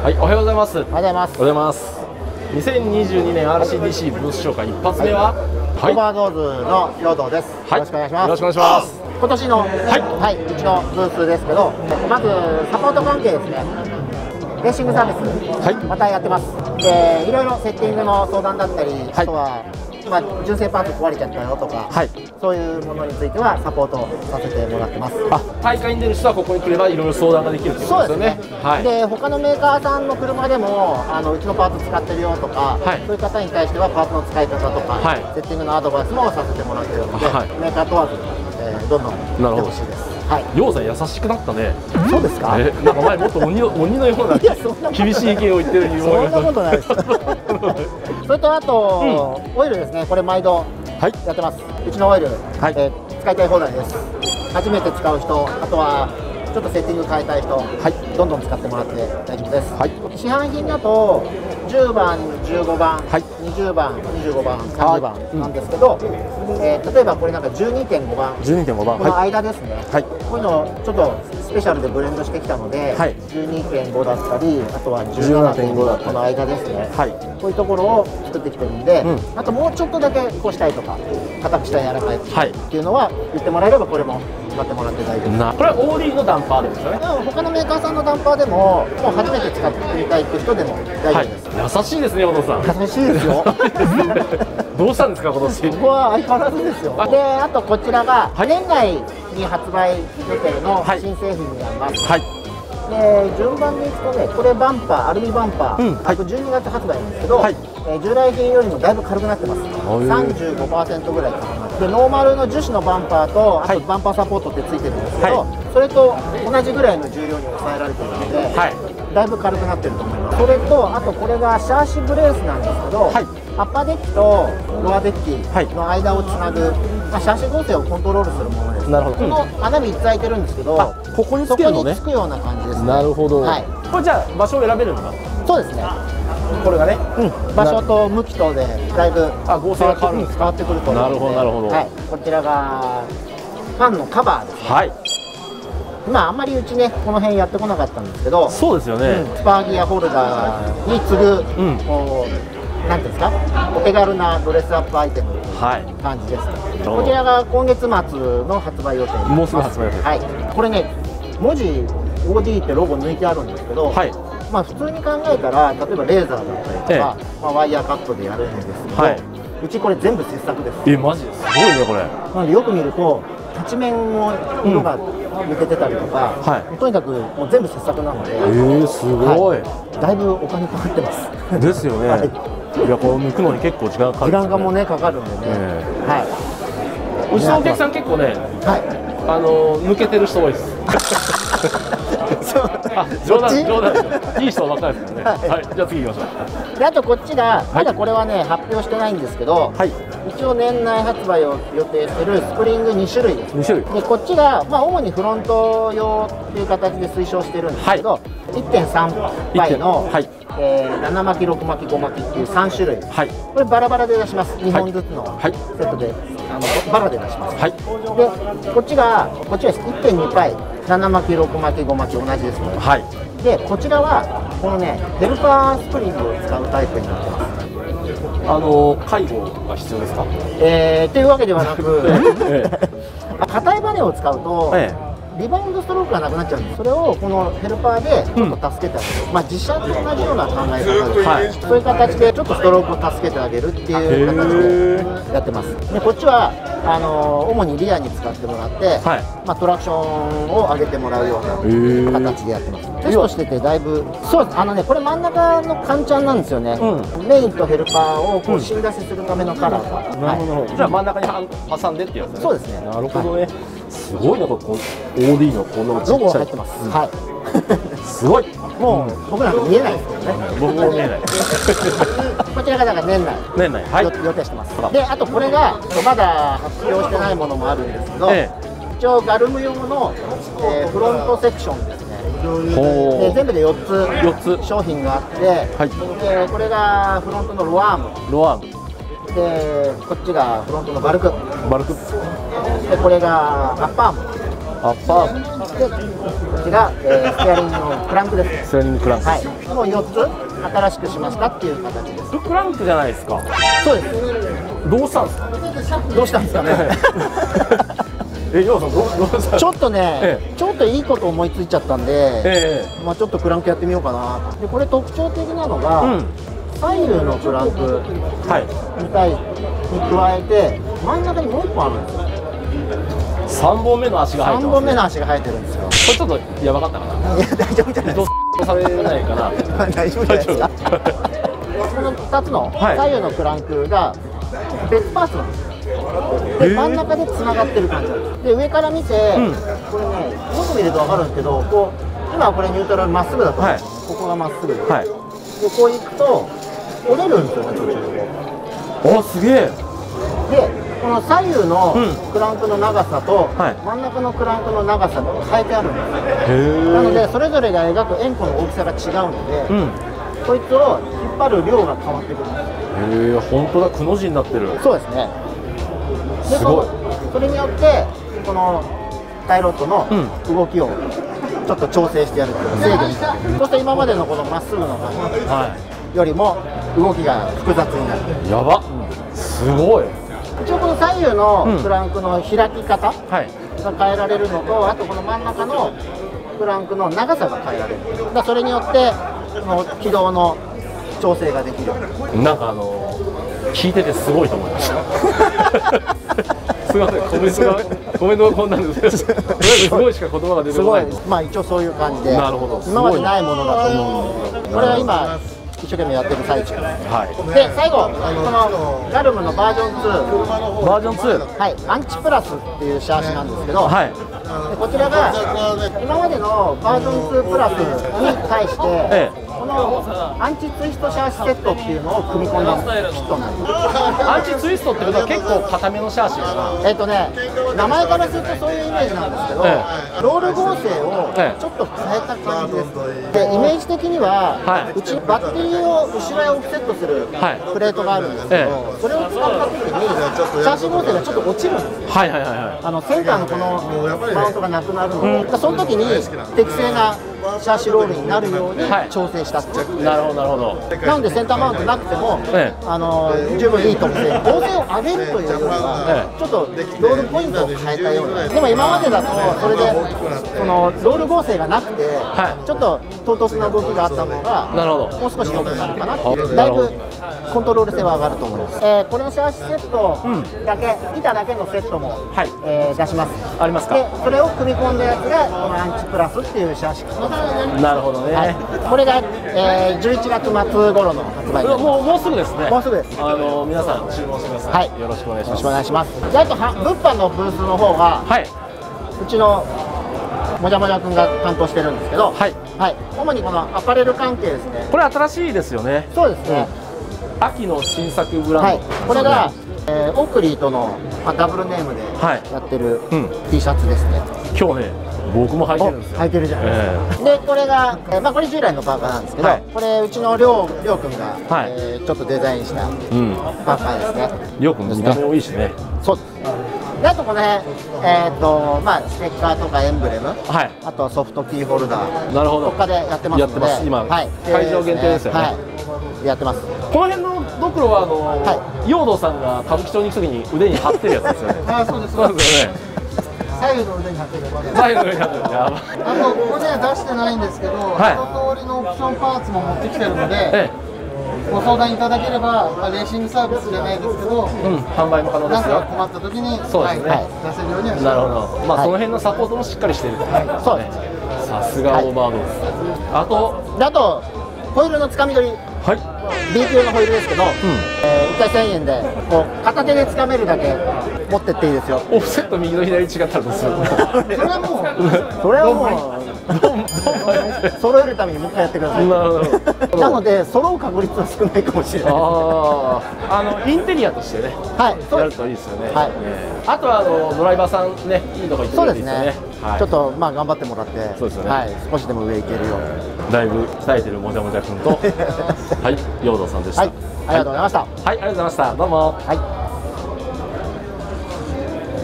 はい、おはようございます。おはようございます。おはようございます。2022年 RCDC ブース紹介一発目は、オーバードーズの陽道です。よろしくお願いします。よろしくお願いします。今年のうちのブースですけど、まずサポート関係ですね。レーシングサービス、またやってます。で、いろいろセッティングの相談だったり、あとは今純正パーツ壊れちゃったよとか、そういうものについてはサポートさせてもらってます。大会に出る人はここに来ればいろいろ相談ができるってことですよね。で、他のメーカーさんの車でもうちのパーツ使ってるよとか、そういう方に対してはパーツの使い方とか、セッティングのアドバイスもさせてもらってるので、メーカー問わず、どんどん来てほしいです。陽さん優しくなったね。そうですか。なんか前もっと鬼のような厳しい意見を言ってるような。そんなことないです。それとあと、オイルですね。これ毎度やってます。うちのオイル、使いたい放題です。初めて使う人、あとはちょっとセッティング変えたい人、どんどん使ってもらって大丈夫です。市販品だと10番、15番、20番、25番、30番なんですけど、例えばこれなんか12.5番、この間ですね、こういうのをちょっとスペシャルでブレンドしてきたので、12.5だったり、あとは17.5だったり、この間ですね、こういうところを作ってきてるんで、あともうちょっとだけこうしたいとか、硬くしたい、柔らかいっていうのは言ってもらえれば、これも使ってもらって大丈夫です。これは OD のダンパーですよね。他のメーカーさんのダンパーでも、もう初めて使ってみたいっていう人でも大丈夫です。優しいですね、小野さん。優しいですよ。どうしたんですか、今年。ここは相変わらずですよ。で、あとこちらが年内に発売予定の新製品になります。で、順番でいくとね、これバンパー、アルミバンパー、あと12月発売なんですけど、従来品よりもだいぶ軽くなってます。35% ぐらい軽くなって、でノーマルの樹脂のバンパーと、あとバンパーサポートってついてるんですけど、それと同じぐらいの重量に抑えられているので、だいぶ軽くなってると思います。それと、あとこれがシャーシブレースなんですけど、アッパーデッキとロアデッキの間をつなぐ、シャーシ合成をコントロールするものです。この穴3つ開いてるんですけど、ここにつけるのね。そこにつくような感じです。なるほど。これじゃあ場所を選べるのか。そうですね。これがね、場所と向きとでだいぶ合成が変わるんですか。変わってくると思うので。なるほどなるほど。こちらがファンのカバーですね。あんまりうちねこの辺やってこなかったんですけど、そうですよね。スパーギアホルダーに次ぐこうなんていうんですか、お手軽なドレスアップアイテムという感じです。こちらが今月末の発売予定。もうすぐ発売予定。これね、文字 OD ってロゴ抜いてあるんですけど、普通に考えたら例えばレーザーだったりとか、ワイヤーカットでやるんですけど、うちこれ全部切削です。マジですごいねこれ。なのでよく見ると立ち面の色が抜けてたりとか、とにかくもう全部切削なので、すごい。だいぶお金かかってます。ですよね。いや、これ抜くのに結構時間かかる。時間もねかかるんでね。うちのお客さん結構ね、抜けてる人多いです。冗談ですよ。いい人ばっかりですからね。じゃあ次行きましょう。で、あとこっちがまだこれはね発表してないんですけど、一応年内発売を予定しているスプリング2種類です。で、こっちが主にフロント用っていう形で推奨してるんですけど、1.3 倍の7巻き、6巻き、5巻きっていう3種類、これバラバラで出します。2本ずつのセットでバラで出します。で、こっちは 1.2 倍、7巻き、6巻き、5巻き同じですね。で、こちらはこのねヘルパースプリングを使うタイプになってます。介護が必要ですか？っていうわけではなく、硬いバネを使うとリバウンドストロークがなくなっちゃうんです。それをこのヘルパーでちょっと助けてあげる、自車と同じような考え方です。そういう形でちょっとストロークを助けてあげるっていう形でやってます。で、こっちは主にリアに使ってもらって、トラクションを上げてもらうような形でやってます。テストしててだいぶ、そうです。これ真ん中のカンチャンなんですよね。メインとヘルパーをこう芯出しするためのカラーが。じゃあ真ん中に挟んでってやつね。そうですね。なるほどね。すごいな、ここ OD のこのロゴ入ってます。すごい。もう僕なんか見えないですけどね。僕も見えない。こちらがだから年内予定してます。で、あとこれがまだ発表してないものもあるんですけど、一応ガルム用のフロントセクションですね。で、全部で4つ商品があって、これがフロントのロアームで、こっちがフロントのバルクで、これがアッパームで、こっちが、ステアリングのクランクですね。ステアリングクランク。はい。もう4つ新しくしましたっていう形です。クランクじゃないですか。そうです。どうしたんですか。どうしたんですかね。ヨウさんどうした。ちょっとね、ちょっといいこと思いついちゃったんで、まあちょっとクランクやってみようかな。でこれ特徴的なのが、左右のクランクみたいに加えて真ん中にもう1本あるんですよ。3本目の足が生えてますね。3本目の足が生えてるんですよ。これちょっとやばかったかな。いや大丈夫じゃないですか。されないかな。大丈夫じゃないですか。この2つの左右のクランクが別パーツなんですよ。で真ん中でつながってる感じなんです。で上から見て、これねよく見ると分かるんですけど、こう今これニュートラルまっすぐだと、ここがまっすぐで、でこういくと折れるんですよね、途中でこう。お、すげえ。でこの左右のクランクの長さと、真ん中のクランクの長さが変えてあるんですよ。なのでそれぞれが描く円弧の大きさが違うので、こいつを引っ張る量が変わってくるんですよ。本当だ、くの字になってる。そうですね。すごい。それによってこのタイロッドの動きをちょっと調整してやるという制限して、そうすると今までのこのまっすぐの感じよりも動きが複雑になる。やば、すごい。一応この左右のクランクの開き方が変えられるのと、あとこの真ん中のクランクの長さが変えられる。だそれによってその軌道の調整ができる。なんか聞いててすごいと思いました。すみません、コメントがこんなんですけど、すごいしか言葉が出てこない。まあ一応そういう感じで、なるほど、今までないものだと思うんで、これは今一生懸命やってる最中です。で最後このガルムのバージョン2、バージョン2、はい、アンチプラスっていうシャーシなんですけど、でこちらが今までのバージョン2プラスに対して、このアンチツイストシャーシセットっていうのを組み込んだキットになります。アンチツイストってことは結構固めのシャーシかな。名前からするとそういうイメージなんですけど、ロール合成をちょっと変えた感じです。でイメージ的には、うちバッテリーを後ろへオフセットするプレートがあるんですけど、それを使った時にシャーシ合成がちょっと落ちるんですよ。センターのこのマウントがなくなるので、その時に適正なシャーシロールになるように調整したっていう。なるほどなるほど。なのでセンターマウントなくても、十分いいと思って、合成を上げるというよりは、ちょっとロールポイントを変えたような。でも今までだとそれでそのロール合成がなくて、ちょっと唐突な動きがあったのがもう少し良くなるかなっていう。だいぶコントロール性は上がると思います。これのシャーシセットだけ、板だけのセットも出します。ありますか。でそれを組み込んだやつがこのアンチプラスっていうシャーシ。なるほどね。これが11月末頃の発売です。もうすぐですね。もうすぐです。皆さん注文してください。よろしくお願いします。よろしくお願いします。であと物販のブースの方は、うちのもじゃもじゃくんが担当してるんですけど、主にこのアパレル関係ですね。これ新しいですよね。そうですね。秋の新作ブランド。これがオークリーとのダブルネームでやってる T シャツですね。今日ね。僕も履いてるんですよ。履いてるじゃないですか。でこれがこれ従来のパーカーなんですけど、これうちのりょうくんがちょっとデザインしたパーカーですね。りょうくん見た目もいいしね。そうです。であとこの辺ステッカーとかエンブレム、あとソフトキーホルダーとかでやってますので、今会場限定ですよね。やってます。この辺のドクロは陽動さんが歌舞伎町に行くときに腕に貼ってるやつですよね。そうです。そうですよね。左右の腕に貼ってる。左右の腕に貼ってる。やばい。あとここでは出してないんですけど、一通りのオプションパーツも持ってきてるので、ご相談いただければ、レーシングサービスじゃないですけど、販売も可能ですよ。困った時にそうですね。出せるようにはしてなるほど。まあその辺のサポートもしっかりしている。そうです。さすがオーバードです。あとホイールのつかみ取り。B 級のホイールですけど、1回1000円でこう片手でつかめるだけ持ってっていいですよ。オフセット右と左違ったらどうするの？それはもう揃えるためにもう一回やってください。なので揃う確率は少ないかもしれない。インテリアとしてね、やるといいですよね。あとはドライバーさんね、いいとこ行ってるんですよね。ちょっと頑張ってもらって、少しでも上行けるように。だいぶ鍛えてるもじゃもじゃくんと、陽動さんでした。ありがとうございました。ありがとうございました。どうも。